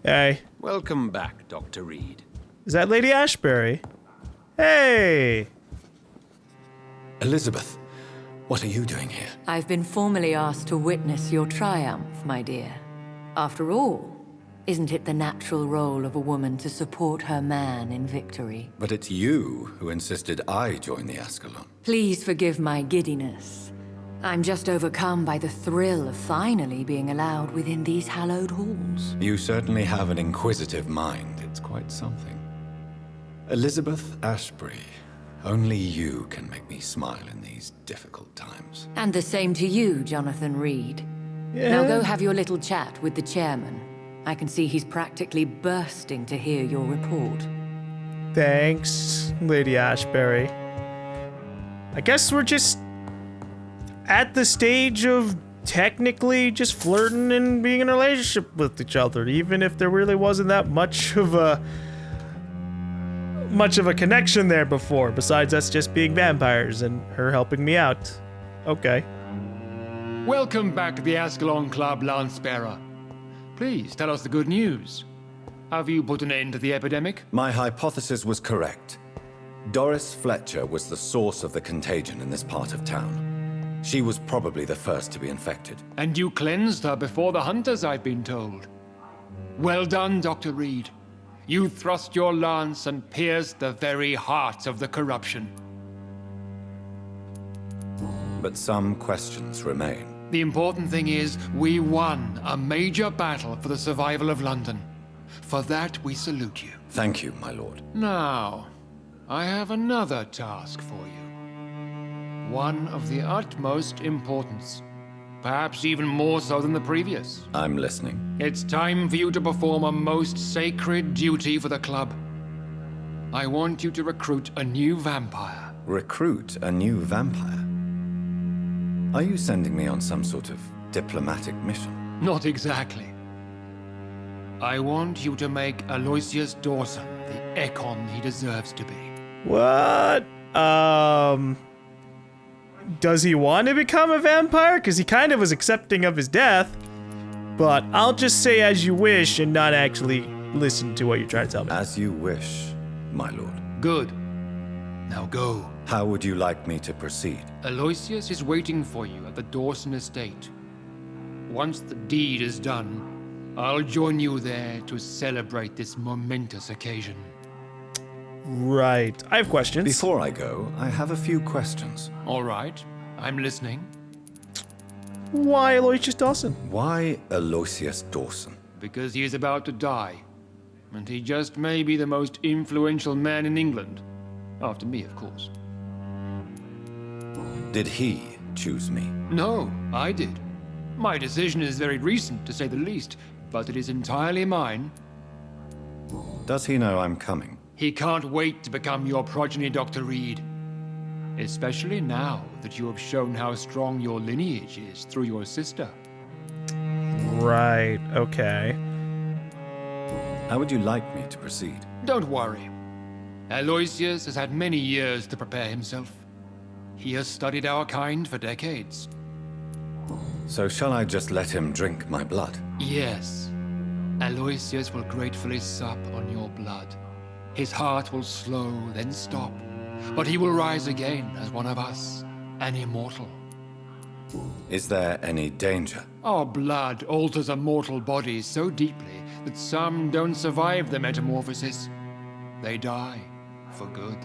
Hey. Welcome back, Dr. Reed. Is that Lady Ashbury? Hey! Elizabeth, what are you doing here? I've been formally asked to witness your triumph, my dear. After all, isn't it the natural role of a woman to support her man in victory? But it's you who insisted I join the Ascalon. Please forgive my giddiness. I'm just overcome by the thrill of finally being allowed within these hallowed halls. You certainly have an inquisitive mind. It's quite something. Elizabeth Ashbury, only you can make me smile in these difficult times. And the same to you, Jonathan Reed. Yeah. Now go have your little chat with the chairman. I can see he's practically bursting to hear your report. Thanks, Lady Ashbury. I guess we're just at the stage of technically just flirting and being in a relationship with each other, even if there really wasn't that much of a connection there before, besides us just being vampires and her helping me out. Okay. Welcome back to the Ascalon Club, Lance-Bearer. Please tell us the good news. Have you put an end to the epidemic? My hypothesis was correct. Doris Fletcher was the source of the contagion in this part of town. She was probably the first to be infected. And you cleansed her before the hunters, I've been told. Well done, Dr. Reed. You thrust your lance and pierced the very heart of the corruption. But some questions remain. The important thing is, we won a major battle for the survival of London. For that, we salute you. Thank you, my lord. Now, I have another task for you. One of the utmost importance. Perhaps even more so than the previous. I'm listening. It's time for you to perform a most sacred duty for the club. I want you to recruit a new vampire. Recruit a new vampire? Are you sending me on some sort of diplomatic mission? Not exactly. I want you to make Aloysius Dawson the Ekon he deserves to be. What? Does he want to become a vampire? Because he kind of was accepting of his death. But I'll just say as you wish and not actually listen to what you're trying to tell me. As you wish, my lord. Good. Now go. How would you like me to proceed? Aloysius is waiting for you at the Dawson estate. Once the deed is done, I'll join you there to celebrate this momentous occasion. Right. I have questions. Before I go, I have a few questions. All right, I'm listening. Why Aloysius Dawson? Why Aloysius Dawson? Because he is about to die. And he just may be the most influential man in England. After me, of course. Did he choose me? No, I did. My decision is very recent, to say the least, but it is entirely mine. Does he know I'm coming? He can't wait to become your progeny, Dr. Reed. Especially now that you have shown how strong your lineage is through your sister. Right, okay. How would you like me to proceed? Don't worry. Aloysius has had many years to prepare himself. He has studied our kind for decades. So shall I just let him drink my blood? Yes. Aloysius will gratefully sup on your blood. His heart will slow, then stop. But he will rise again as one of us, an immortal. Is there any danger? Our blood alters a mortal body so deeply that some don't survive the metamorphosis. They die for good.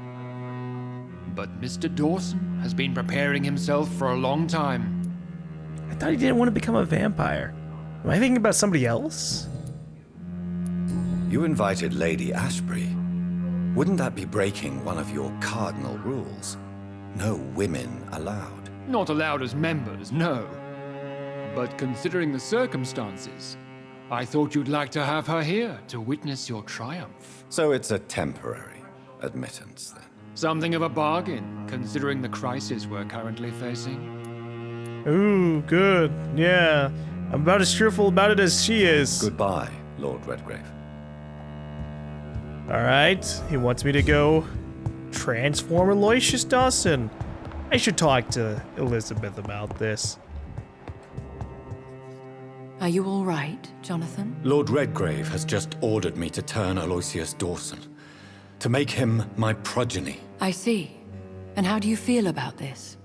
But Mr. Dawson has been preparing himself for a long time. I thought he didn't want to become a vampire. Am I thinking about somebody else? You invited Lady Ashbury. Wouldn't that be breaking one of your cardinal rules? No women allowed. Not allowed as members, no. But considering the circumstances, I thought you'd like to have her here to witness your triumph. So it's a temporary admittance, then? Something of a bargain, considering the crisis we're currently facing. Ooh, good. Yeah. I'm about as cheerful about it as she is. Goodbye, Lord Redgrave. Alright, he wants me to go transform Aloysius Dawson. I should talk to Elizabeth about this. Are you all right, Jonathan? Lord Redgrave has just ordered me to turn Aloysius Dawson, to make him my progeny. I see. And how do you feel about this?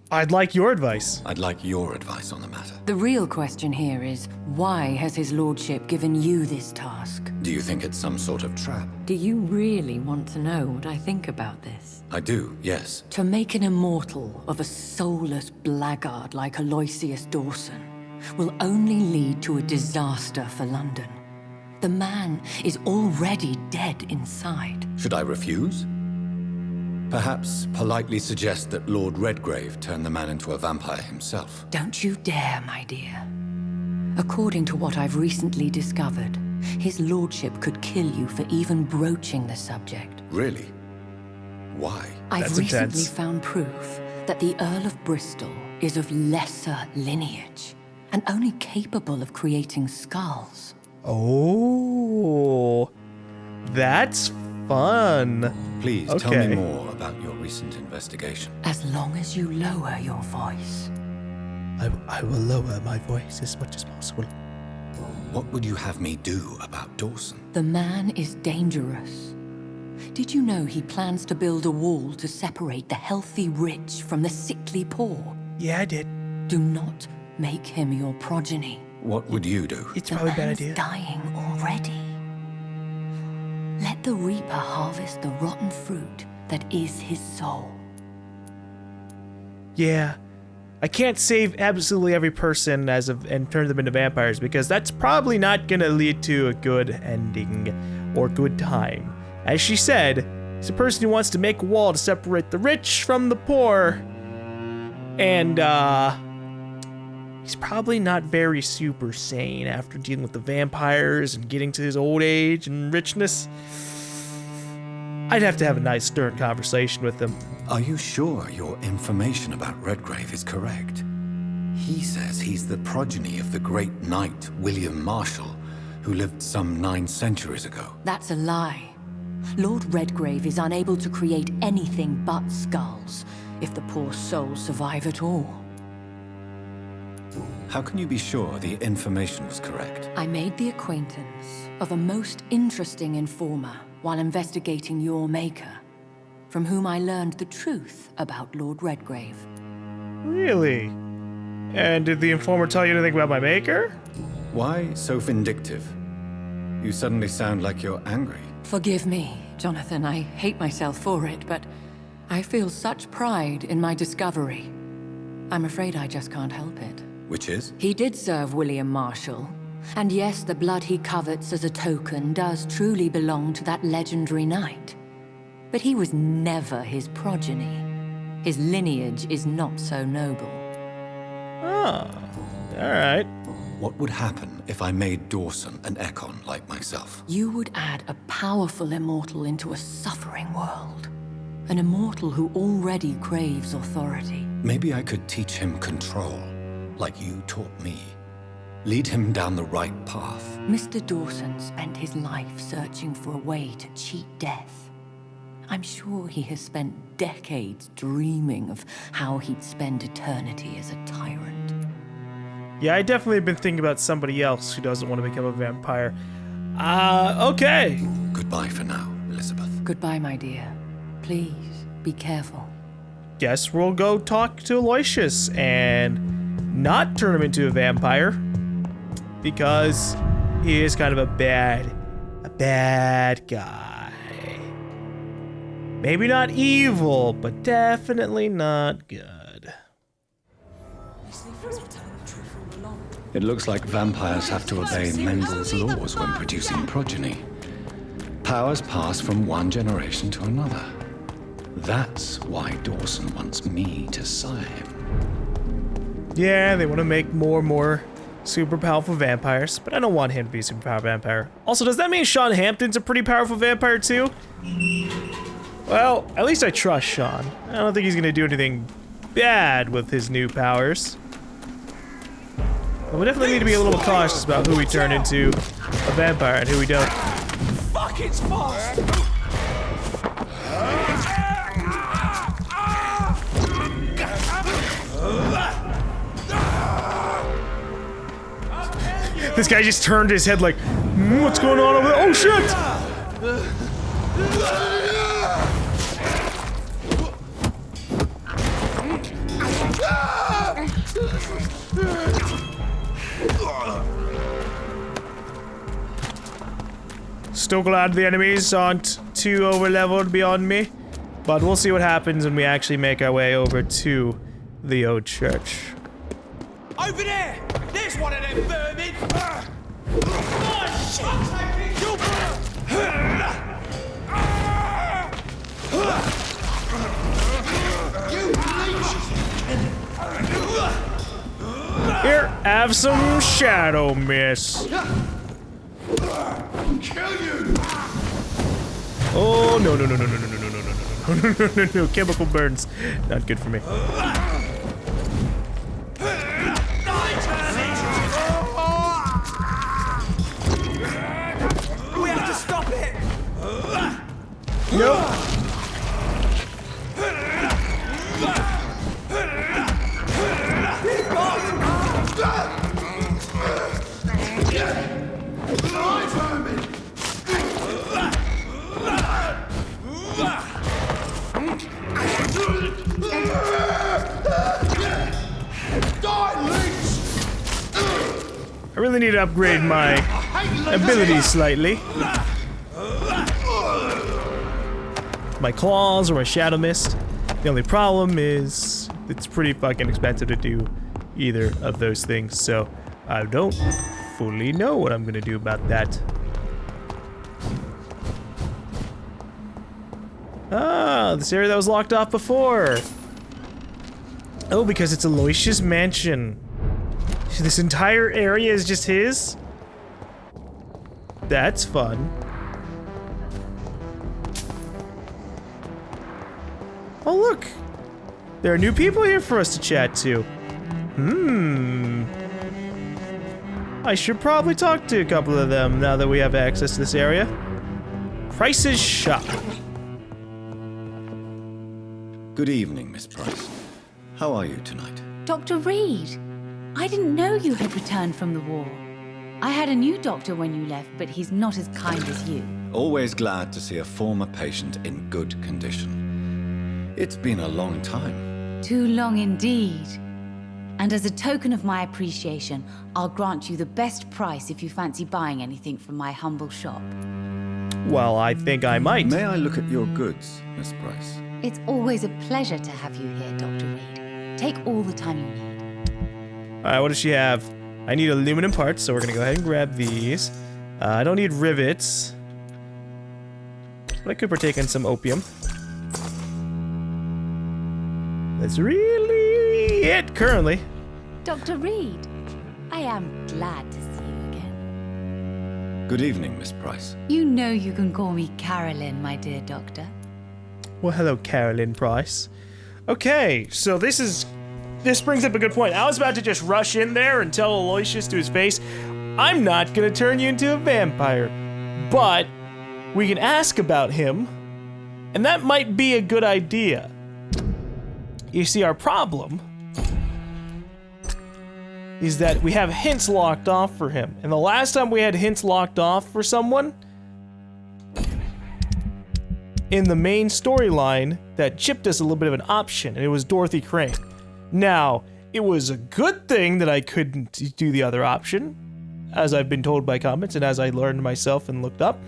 I'd like your advice. I'd like your advice on the matter. The real question here is, why has his lordship given you this task? Do you think it's some sort of trap? Do you really want to know what I think about this? I do, yes. To make an immortal of a soulless blackguard like Aloysius Dawson will only lead to a disaster for London. The man is already dead inside. Should I refuse? Perhaps politely suggest that Lord Redgrave turn the man into a vampire himself. Don't you dare, my dear. According to what I've recently discovered, his lordship could kill you for even broaching the subject. Really? Why? I've recently found proof that the Earl of Bristol is of lesser lineage and only capable of creating skulls. Oh, that's fun. Please tell me more about your recent investigation. As long as you lower your voice. I will lower my voice as much as possible. What would you have me do about Dawson? The man is dangerous. Did you know he plans to build a wall to separate the healthy rich from the sickly poor? Yeah, I did. Do not make him your progeny. What would you do? It's probably a bad idea. The man's dying already. Let the Reaper harvest the rotten fruit that is his soul. Yeah. I can't save absolutely every person and turn them into vampires, because that's probably not gonna lead to a good ending or good time. As she said, he's a person who wants to make a wall to separate the rich from the poor. And he's probably not very super sane after dealing with the vampires and getting to his old age and richness. I'd have to have a nice stern conversation with him. Are you sure your information about Redgrave is correct? He says he's the progeny of the great knight William Marshall, who lived some 9 centuries ago. That's a lie. Lord Redgrave is unable to create anything but skulls, if the poor souls survive at all. How can you be sure the information was correct? I made the acquaintance of a most interesting informer while investigating your maker, from whom I learned the truth about Lord Redgrave. Really? And did the informer tell you anything about my maker? Why so vindictive? You suddenly sound like you're angry. Forgive me, Jonathan. I hate myself for it, but I feel such pride in my discovery. I'm afraid I just can't help it. Which is? He did serve William Marshall. And yes, the blood he covets as a token does truly belong to that legendary knight. But he was never his progeny. His lineage is not so noble. Oh, alright. What would happen if I made Dawson an Ekon like myself? You would add a powerful immortal into a suffering world. An immortal who already craves authority. Maybe I could teach him control, like you taught me. Lead him down the right path. Mr. Dawson spent his life searching for a way to cheat death. I'm sure he has spent decades dreaming of how he'd spend eternity as a tyrant. Yeah, I definitely have been thinking about somebody else who doesn't want to become a vampire. Okay. Goodbye for now, Elizabeth. Goodbye, my dear. Please, be careful. Guess we'll go talk to Aloysius and not turn him into a vampire, because he is kind of a bad guy. Maybe not evil, but definitely not good. It looks like vampires have to obey Mendel's laws when producing progeny. Powers pass from one generation to another. That's why Dawson wants me to sire him. Yeah, they want to make more and more super powerful vampires, but I don't want him to be a super powerful vampire. Also, does that mean Sean Hampton's a pretty powerful vampire too? Well, at least I trust Sean. I don't think he's gonna do anything bad with his new powers. But we definitely need to be a little cautious about who we turn into a vampire and who we don't. Fuck, it's fast! This guy just turned his head like, what's going on over there? Oh shit! Still glad the enemies aren't too overleveled beyond me, but we'll see what happens when we actually make our way over to the old church. Over there! There's one of them vermin! Oh, shit! Here, have some shadow mist. Kill you! Oh, no. No, chemical burns. Not good for me. We have to stop it! Nope. I really need to upgrade my abilities slightly. My claws or my shadow mist. The only problem is it's pretty fucking expensive to do either of those things, so I don't fully know what I'm gonna do about that. Ah, this area that was locked off before. Oh, because it's Aloysius' mansion. This entire area is just his? That's fun. Oh, look! There are new people here for us to chat to. I should probably talk to a couple of them now that we have access to this area. Price's shop. Good evening, Miss Price. How are you tonight? Dr. Reed, I didn't know you had returned from the war. I had a new doctor when you left, but he's not as kind as you. Always glad to see a former patient in good condition. It's been a long time. Too long indeed. And as a token of my appreciation, I'll grant you the best price if you fancy buying anything from my humble shop. Well, I think I might. May I look at your goods, Miss Price? It's always a pleasure to have you here, Dr. Reed. Take all the time you need. Alright, what does she have? I need aluminum parts, so we're gonna go ahead and grab these. I don't need rivets. But I could partake in some opium. That's really it currently. Dr. Reed, I am glad to see you again. Good evening, Miss Price. You know you can call me Carolyn, my dear doctor. Well, hello, Carolyn Price. Okay, so this brings up a good point. I was about to just rush in there and tell Aloysius to his face, I'm not gonna turn you into a vampire, but we can ask about him, and that might be a good idea. You see, our problem is that we have hints locked off for him, and the last time we had hints locked off for someone, in the main storyline, that chipped us a little bit of an option, and it was Dorothy Crane. Now, it was a good thing that I couldn't do the other option, as I've been told by comments and as I learned myself and looked up.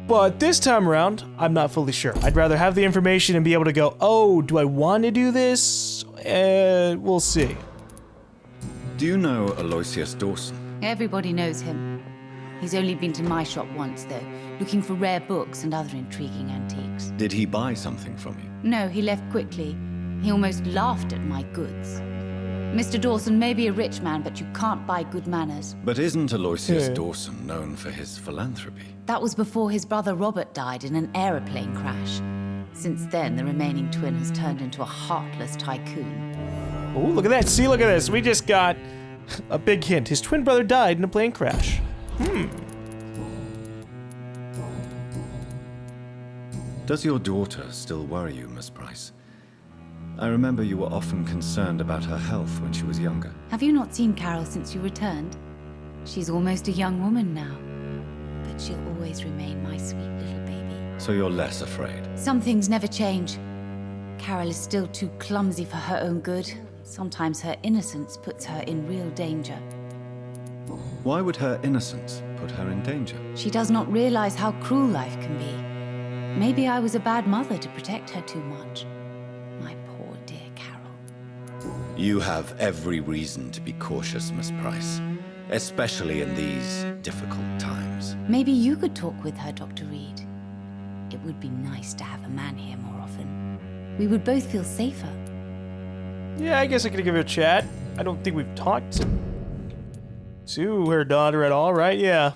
But this time around, I'm not fully sure. I'd rather have the information and be able to go, oh, do I want to do this? We'll see. Do you know Aloysius Dawson? Everybody knows him. He's only been to my shop once, though, looking for rare books and other intriguing antiques. Did he buy something from you? No, he left quickly. He almost laughed at my goods. Mr. Dawson may be a rich man, but you can't buy good manners. But isn't Aloysius Dawson known for his philanthropy? That was before his brother Robert died in an aeroplane crash. Since then, the remaining twin has turned into a heartless tycoon. Oh, look at that. See, look at this. We just got a big hint. His twin brother died in a plane crash. Does your daughter still worry you, Miss Price? I remember you were often concerned about her health when she was younger. Have you not seen Carol since you returned? She's almost a young woman now. But she'll always remain my sweet little baby. So you're less afraid. Some things never change. Carol is still too clumsy for her own good. Sometimes her innocence puts her in real danger. Why would her innocence put her in danger? She does not realize how cruel life can be. Maybe I was a bad mother to protect her too much. My poor dear Carol. You have every reason to be cautious, Miss Price. Especially in these difficult times. Maybe you could talk with her, Dr. Reed. It would be nice to have a man here more often. We would both feel safer. Yeah, I guess I could give her a chat. I don't think we've talked to her daughter at all, right? Yeah.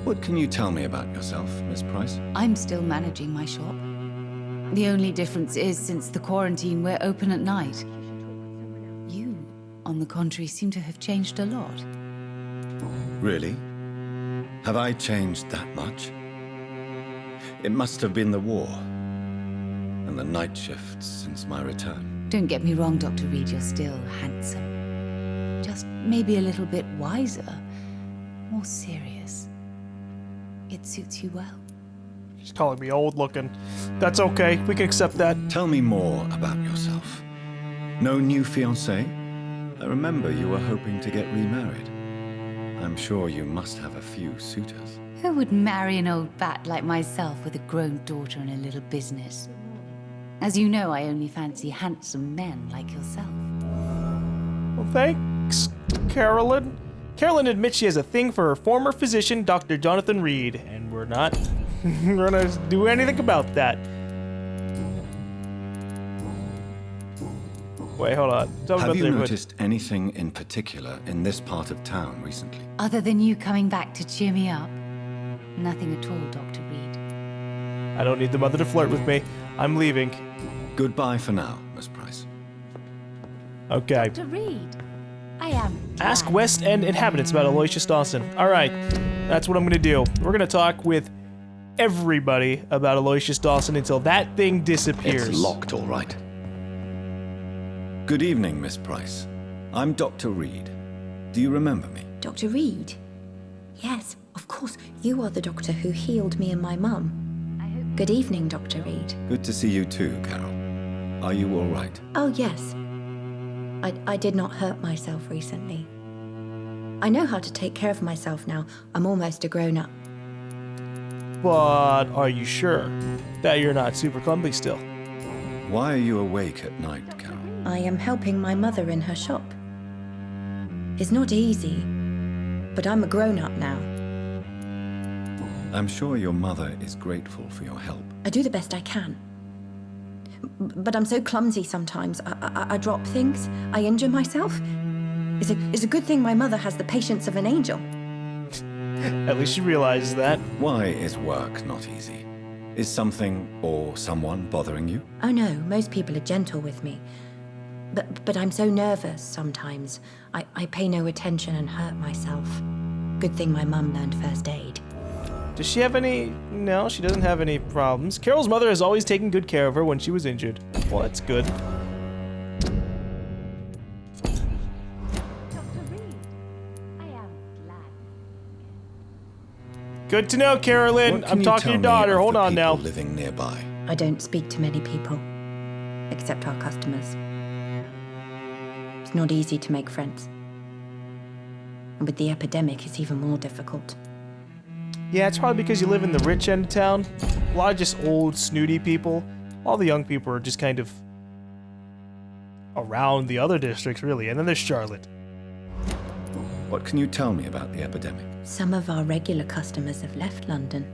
What can you tell me about yourself, Miss Price? I'm still managing my shop. The only difference is, since the quarantine, we're open at night. You, on the contrary, seem to have changed a lot. Really? Have I changed that much? It must have been the war and the night shifts since my return. Don't get me wrong, Dr. Reed, you're still handsome. Just maybe a little bit wiser, more serious. It suits you well. She's calling me old looking. That's okay. We can accept that. Tell me more about yourself. No new fiancé? I remember you were hoping to get remarried. I'm sure you must have a few suitors. Who would marry an old bat like myself with a grown daughter and a little business? As you know, I only fancy handsome men like yourself. Well, thanks, Carolyn. Carolyn admits she has a thing for her former physician, Dr. Jonathan Reed, and we're not gonna do anything about that. Wait, hold on. Tell me Have about you the noticed anything in particular in this part of town recently? Other than you coming back to cheer me up? Nothing at all, Dr. Reed. I don't need the mother to flirt with me. I'm leaving. Goodbye for now, Miss Price. Okay. Dr. Reed, I am Ask glad. West End inhabitants about Aloysius Dawson. All right, that's what I'm gonna do. We're gonna talk with everybody about Aloysius Dawson until that thing disappears. It's locked, all right. Good evening, Miss Price. I'm Dr. Reed. Do you remember me? Dr. Reed? Yes, of course. You are the doctor who healed me and my mum. Good evening, Dr. Reed. Good to see you too, Carol. Are you all right? Oh, yes. I did not hurt myself recently. I know how to take care of myself now. I'm almost a grown-up. But are you sure that you're not super clumsy still? Why are you awake at night, Carol? I am helping my mother in her shop. It's not easy, but I'm a grown-up now. I'm sure your mother is grateful for your help. I do the best I can. But I'm so clumsy sometimes. I drop things. I injure myself. It's a good thing my mother has the patience of an angel. At least she realizes that. Why is work not easy? Is something or someone bothering you? Oh no, most people are gentle with me. But I'm so nervous sometimes. I pay no attention and hurt myself. Good thing my mum learned first aid. Does she have any... No, she doesn't have any problems. Carol's mother has always taken good care of her when she was injured. Well, that's good. Good to know, Carolyn. What can I'm you talking to tell your me daughter. of Hold the on people now. living nearby? I don't speak to many people, except our customers. It's not easy to make friends. And with the epidemic, it's even more difficult. Yeah, it's probably because you live in the rich end of town. A lot of just old, snooty people. All the young people are just kind of around the other districts, really. And then there's Charlotte. What can you tell me about the epidemic? Some of our regular customers have left London.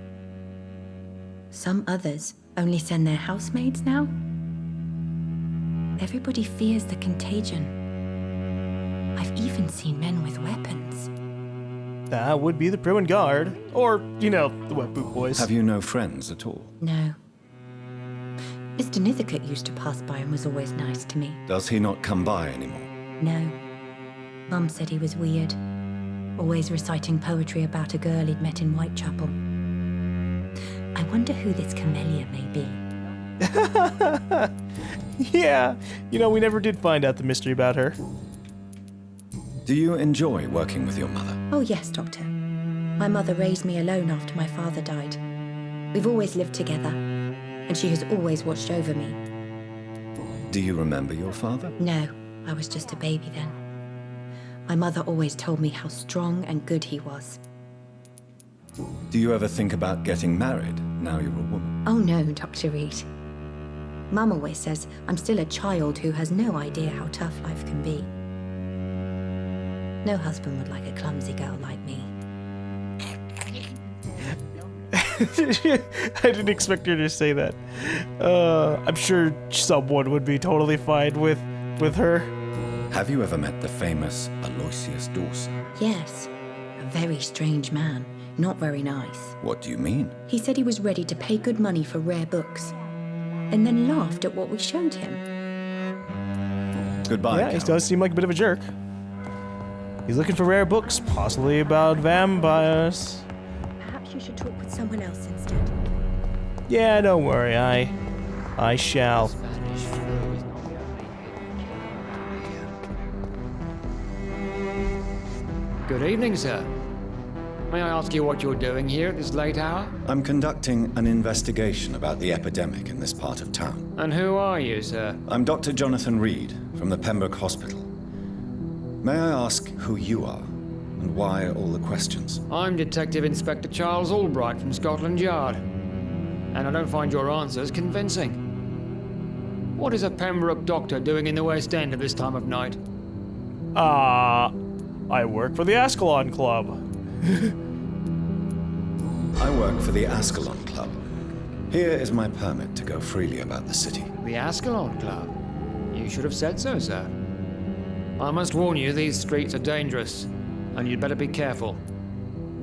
Some others only send their housemaids now. Everybody fears the contagion. I've even seen men with weapons. That would be the Priwen Guard. Or, you know, the Wet Boot Boys. Have you no friends at all? No. Mr. Nithercote used to pass by and was always nice to me. Does he not come by anymore? No. Mum said he was weird. Always reciting poetry about a girl he'd met in Whitechapel. I wonder who this camellia may be. Yeah, you know, we never did find out the mystery about her. Do you enjoy working with your mother? Oh, yes, Doctor. My mother raised me alone after my father died. We've always lived together, and she has always watched over me. Do you remember your father? No, I was just a baby then. My mother always told me how strong and good he was. Do you ever think about getting married now you're a woman? Oh no, Dr. Reed. Mum always says I'm still a child who has no idea how tough life can be. No husband would like a clumsy girl like me. I didn't expect her to say that. I'm sure someone would be totally fine with her. Have you ever met the famous Aloysius Dawson? Yes, a very strange man. Not very nice. What do you mean? He said he was ready to pay good money for rare books, and then laughed at what we showed him. Goodbye, Yeah, he Carol. does seem like a bit of a jerk. He's looking for rare books, possibly about vampires. Perhaps you should talk with someone else instead. Yeah, don't worry, I shall. Spanish flu is not the only hidden. Good evening, sir. May I ask you what you're doing here at this late hour? I'm conducting an investigation about the epidemic in this part of town. And who are you, sir? I'm Dr. Jonathan Reed from the Pembroke Hospital. May I ask who you are and why all the questions? I'm Detective Inspector Charles Albright from Scotland Yard. And I don't find your answers convincing. What is a Pembroke doctor doing in the West End at this time of night? I work for the Ascalon Club. I work for the Ascalon Club. Here is my permit to go freely about the city. The Ascalon Club? You should have said so, sir. I must warn you, these streets are dangerous, and you'd better be careful.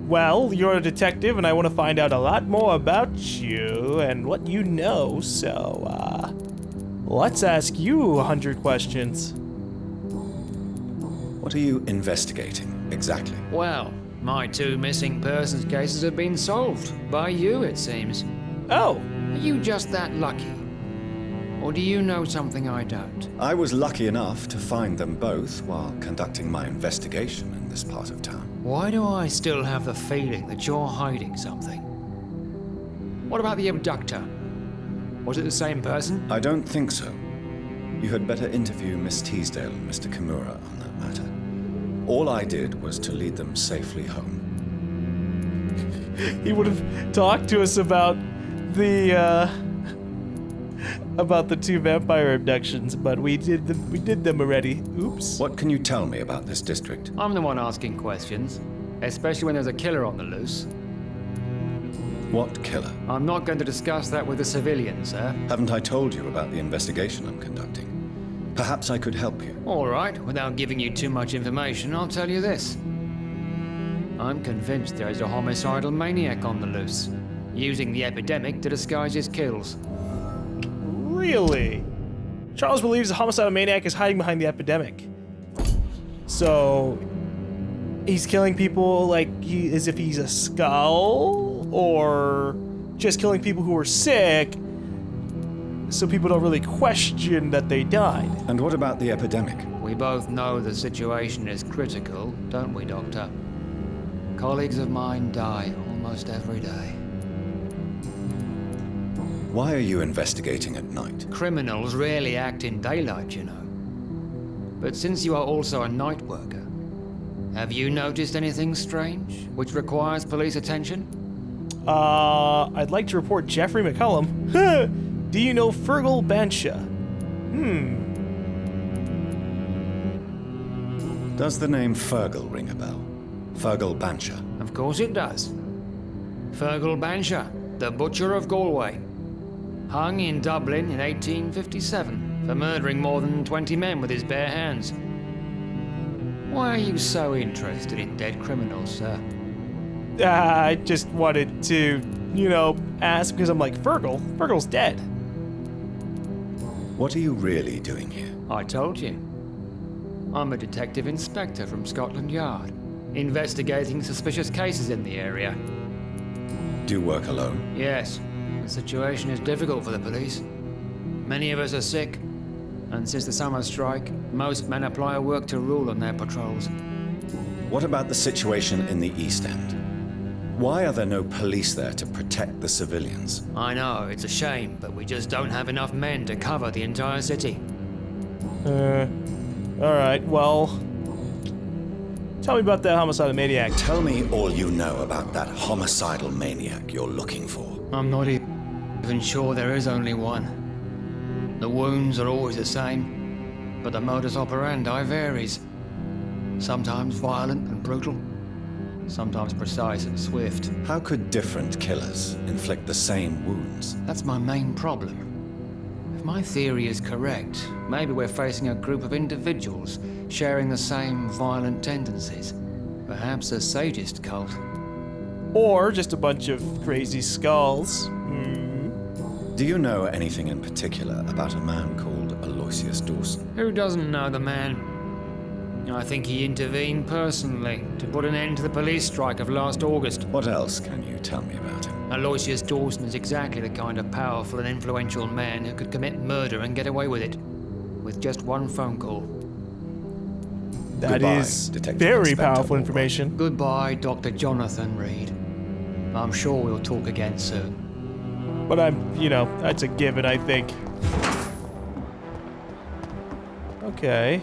Well, you're a detective, and I want to find out a lot more about you and what you know, so, let's ask you 100 questions. What are you investigating exactly? Well, my 2 missing persons cases have been solved. By you, it seems. Oh, Are you just that lucky? Or do you know something I don't? I was lucky enough to find them both while conducting my investigation in this part of town. Why do I still have the feeling that you're hiding something? What about the abductor? Was it the same person? I don't think so. You had better interview Miss Teasdale and Mr. Kimura on that matter. All I did was to lead them safely home. he would have talked to us about the 2 vampire abductions, but we did them already. Oops. What can you tell me about this district? I'm the one asking questions, especially when there's a killer on the loose. What killer? I'm not going to discuss that with the civilians, sir. Haven't I told you about the investigation I'm conducting? Perhaps I could help you. All right, without giving you too much information, I'll tell you this. I'm convinced there is a homicidal maniac on the loose, using the epidemic to disguise his kills. Really? Charles believes the homicidal maniac is hiding behind the epidemic. So, he's killing people like as if he's a skull, or just killing people who are sick, so people don't really question that they died. And what about the epidemic? We both know the situation is critical, don't we, Doctor? Colleagues of mine die almost every day. Why are you investigating at night? Criminals rarely act in daylight, you know. But since you are also a night worker, have you noticed anything strange which requires police attention? I'd like to report Jeffrey McCullum. Do you know Fergal Bansha? Does the name Fergal ring a bell? Fergal Bansha. Of course it does. Fergal Bansha, the Butcher of Galway. Hung in Dublin in 1857 for murdering more than 20 men with his bare hands. Why are you so interested in dead criminals, sir? I just wanted to, ask because I'm like, Fergal's dead. What are you really doing here? I told you. I'm a detective inspector from Scotland Yard, investigating suspicious cases in the area. Do you work alone? Yes, the situation is difficult for the police. Many of us are sick, and since the summer strike, most men apply a work to rule on their patrols. What about the situation in the East End? Why are there no police there to protect the civilians? I know, it's a shame, but we just don't have enough men to cover the entire city. Alright, well... Tell me about that homicidal maniac. Tell me all you know about that homicidal maniac you're looking for. I'm not even sure there is only one. The wounds are always the same, but the modus operandi varies. Sometimes violent and brutal, sometimes precise and swift. How could different killers inflict the same wounds? That's my main problem. If my theory is correct, maybe we're facing a group of individuals sharing the same violent tendencies. Perhaps a sadist cult. Or just a bunch of crazy skulls. Do you know anything in particular about a man called Aloysius Dawson? Who doesn't know the man? I think he intervened personally to put an end to the police strike of last August. What else can you tell me about him? Aloysius Dawson is exactly the kind of powerful and influential man who could commit murder and get away with it. With just one phone call. That Goodbye, is Detective very Inspector powerful Albright. information. Goodbye, Dr. Jonathan Reed. I'm sure we'll talk again soon. But that's a given, I think. Okay.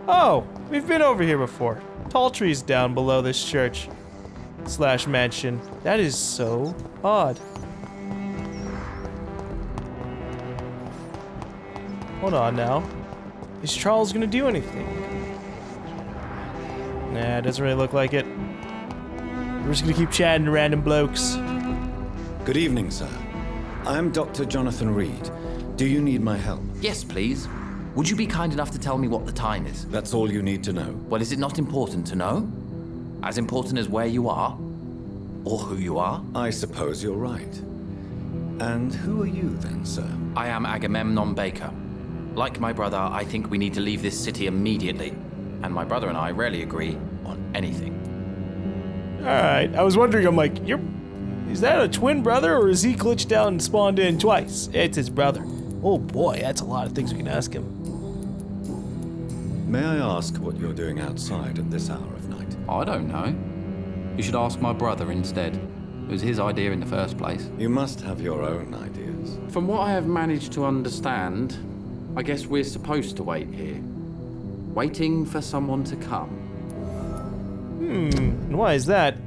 Oh, we've been over here before. Tall trees down below this church / mansion. That is so odd. Hold on now. Is Charles gonna do anything? Nah, it doesn't really look like it. We're just gonna keep chatting to random blokes. Good evening, sir. I'm Dr. Jonathan Reed. Do you need my help? Yes, please. Would you be kind enough to tell me what the time is? That's all you need to know. Well, is it not important to know? As important as where you are? Or who you are? I suppose you're right. And who are you then, sir? I am Agamemnon Baker. Like my brother, I think we need to leave this city immediately. And my brother and I rarely agree on anything. Alright, I was wondering, I'm like, is that a twin brother or is he glitched out and spawned in twice? It's his brother. Oh boy, that's a lot of things we can ask him. May I ask what you're doing outside at this hour of night? I don't know. You should ask my brother instead. It was his idea in the first place. You must have your own ideas. From what I have managed to understand, I guess we're supposed to wait here. Waiting for someone to come. And why is that?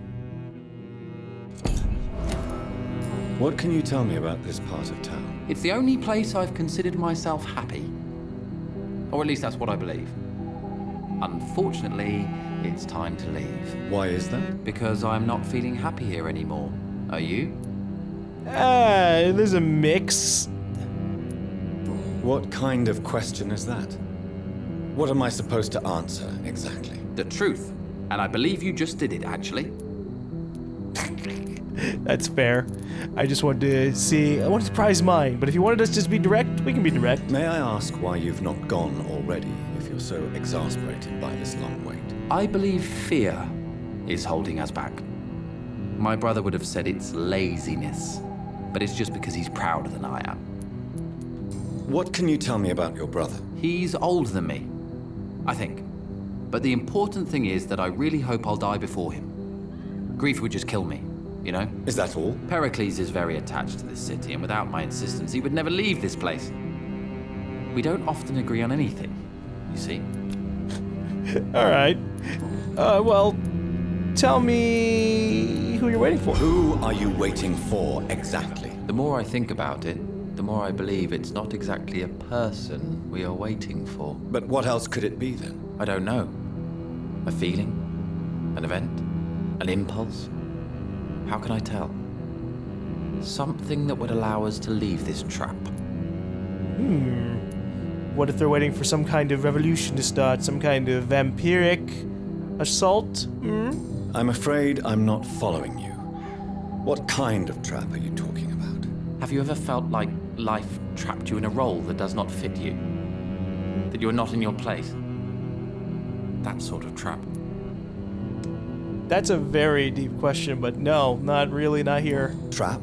What can you tell me about this part of town? It's the only place I've considered myself happy. Or at least that's what I believe. Unfortunately, it's time to leave. Why is that? Because I'm not feeling happy here anymore. Are you? There's a mix. What kind of question is that? What am I supposed to answer, exactly? The truth. And I believe you just did it, actually. That's fair. I just wanted to see, I wanted to pry his mind, but if you wanted us to just be direct, we can be direct. May I ask why you've not gone already, if you're so exasperated by this long wait? I believe fear is holding us back. My brother would have said it's laziness, but it's just because he's prouder than I am. What can you tell me about your brother? He's older than me, I think. But the important thing is that I really hope I'll die before him. Grief would just kill me, you know? Is that all? Pericles is very attached to this city, and without my insistence, he would never leave this place. We don't often agree on anything, you see? Alright. Well, tell me who you're waiting for. Who are you waiting for, exactly? The more I think about it, the more I believe it's not exactly a person we are waiting for. But what else could it be, then? I don't know. A feeling? An event? An impulse? How can I tell? Something that would allow us to leave this trap. What if they're waiting for some kind of revolution to start? Some kind of vampiric assault? I'm afraid I'm not following you. What kind of trap are you talking about? Have you ever felt like life trapped you in a role that does not fit you? That you're not in your place? That sort of trap. That's a very deep question, but no, not really, not here. Trap?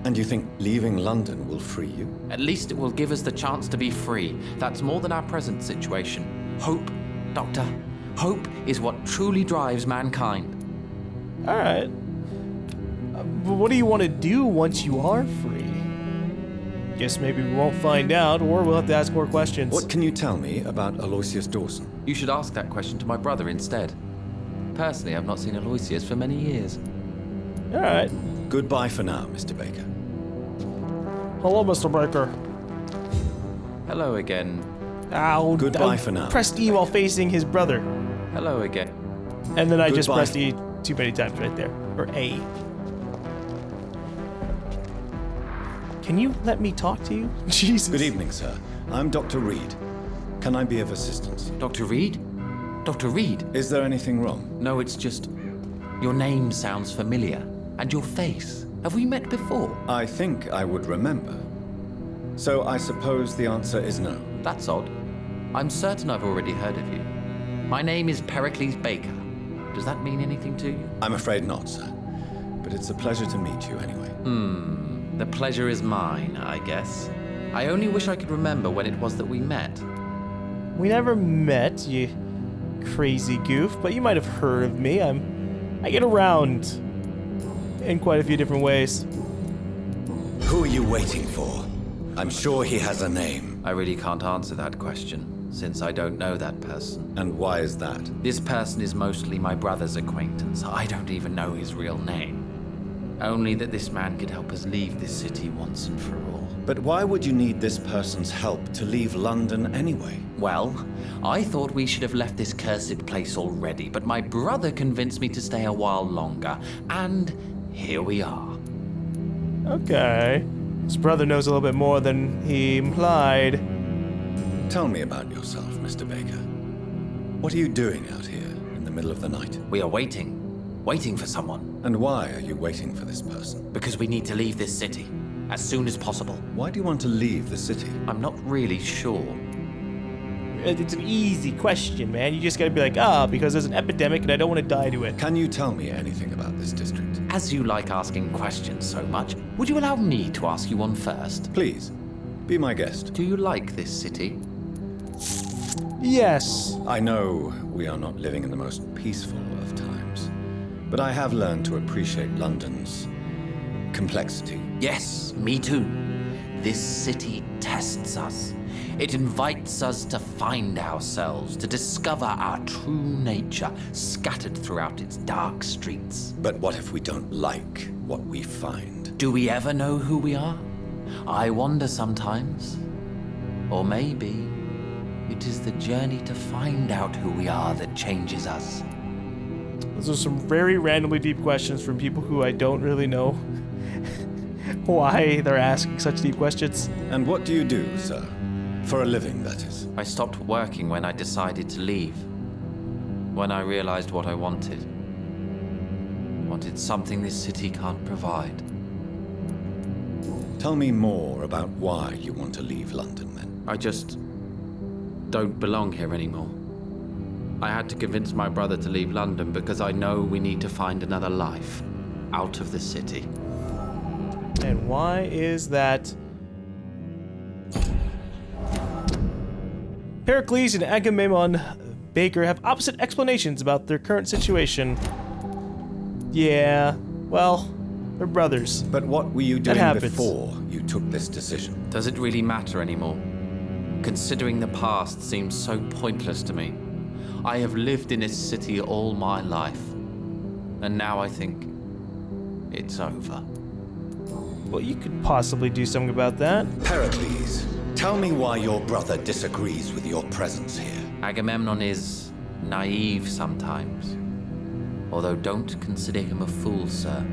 And you think leaving London will free you? At least it will give us the chance to be free. That's more than our present situation. Hope, Doctor. Hope is what truly drives mankind. All right. But what do you want to do once you are free? Guess maybe we won't find out, or we'll have to ask more questions. What can you tell me about Aloysius Dawson? You should ask that question to my brother instead. Personally, I've not seen Aloysius for many years. All right. Goodbye for now, Mr. Baker. Hello, Mr. Baker. Hello again. Ow. Goodbye for now. Pressed E while facing his brother. Hello again. And then I just Goodbye. pressed E too many times right there. Or A. Can you let me talk to you? Jesus. Good evening, sir. I'm Dr. Reed. Can I be of assistance? Dr. Reed? Dr. Reed? Is there anything wrong? No, it's just... Your name sounds familiar. And your face. Have we met before? I think I would remember. So I suppose the answer is no. That's odd. I'm certain I've already heard of you. My name is Pericles Baker. Does that mean anything to you? I'm afraid not, sir. But it's a pleasure to meet you anyway. The pleasure is mine, I guess. I only wish I could remember when it was that we met. We never met, you crazy goof, but you might have heard of me. I get around in quite a few different ways. Who are you waiting for? I'm sure he has a name. I really can't answer that question, since I don't know that person. And why is that? This person is mostly my brother's acquaintance. I don't even know his real name. Only that this man could help us leave this city once and for all. But why would you need this person's help to leave London anyway? Well, I thought we should have left this cursed place already, but my brother convinced me to stay a while longer, and here we are. Okay. His brother knows a little bit more than he implied. Tell me about yourself, Mr. Baker. What are you doing out here in the middle of the night? We are waiting for someone. And why are you waiting for this person? Because we need to leave this city as soon as possible. Why do you want to leave the city? I'm not really sure. It's an easy question, man. You just gotta be like, because there's an epidemic and I don't want to die to it. Can you tell me anything about this district? As you like asking questions so much, would you allow me to ask you one first? Please, be my guest. Do you like this city? Yes. I know we are not living in the most peaceful of times, but I have learned to appreciate London's complexity. Yes, me too. This city tests us. It invites us to find ourselves, to discover our true nature scattered throughout its dark streets. But what if we don't like what we find? Do we ever know who we are? I wonder sometimes. Or maybe it is the journey to find out who we are that changes us. Those are some very randomly deep questions from people who I don't really know why they're asking such deep questions. And what do you do, sir? For a living, that is. I stopped working when I decided to leave. When I realized what I wanted. Wanted something this city can't provide. Tell me more about why you want to leave London, then. I just don't belong here anymore. I had to convince my brother to leave London because I know we need to find another life out of the city. And why is that? Pericles and Agamemnon Baker have opposite explanations about their current situation. Yeah, well, they're brothers. But what were you That doing happens. before you took this decision? Does it really matter anymore? Considering the past seems so pointless to me. I have lived in this city all my life. And now I think it's over. Well, you could possibly do something about that. Pericles, tell me why your brother disagrees with your presence here. Agamemnon is naive sometimes. Although don't consider him a fool, sir.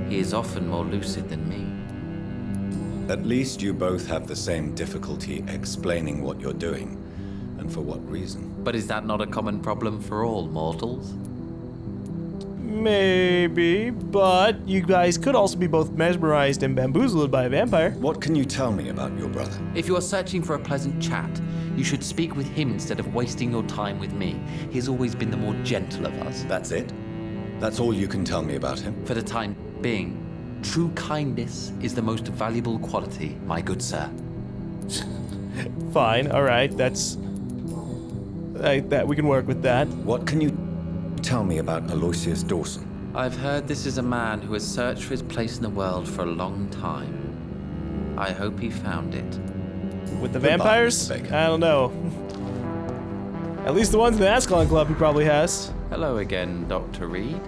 He is often more lucid than me. At least you both have the same difficulty explaining what you're doing, and for what reason. But is that not a common problem for all mortals? Maybe, but you guys could also be both mesmerized and bamboozled by a vampire. What can you tell me about your brother? If you are searching for a pleasant chat, you should speak with him instead of wasting your time with me. He has always been the more gentle of us. That's it? That's all you can tell me about him? For the time being. True kindness is the most valuable quality, my good sir. Fine, alright, that's... that we can work with that. What can you tell me about Aloysius Dawson? I've heard this is a man who has searched for his place in the world for a long time. I hope he found it. With the Goodbye, vampires? Mr. Baker. I don't know. At least the ones in the Ascalon Club he probably has. Hello again, Dr. Reed.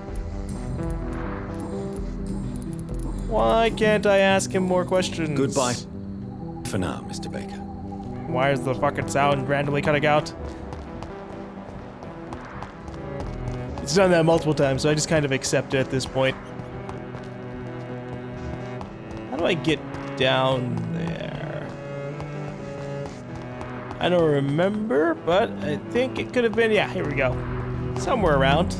Why can't I ask him more questions? Goodbye for now, Mr. Baker. Why is the fucking sound randomly cutting out? It's done that multiple times, so I just kind of accept it at this point. How do I get down there? I don't remember, but I think it could have been, yeah, here we go. Somewhere around.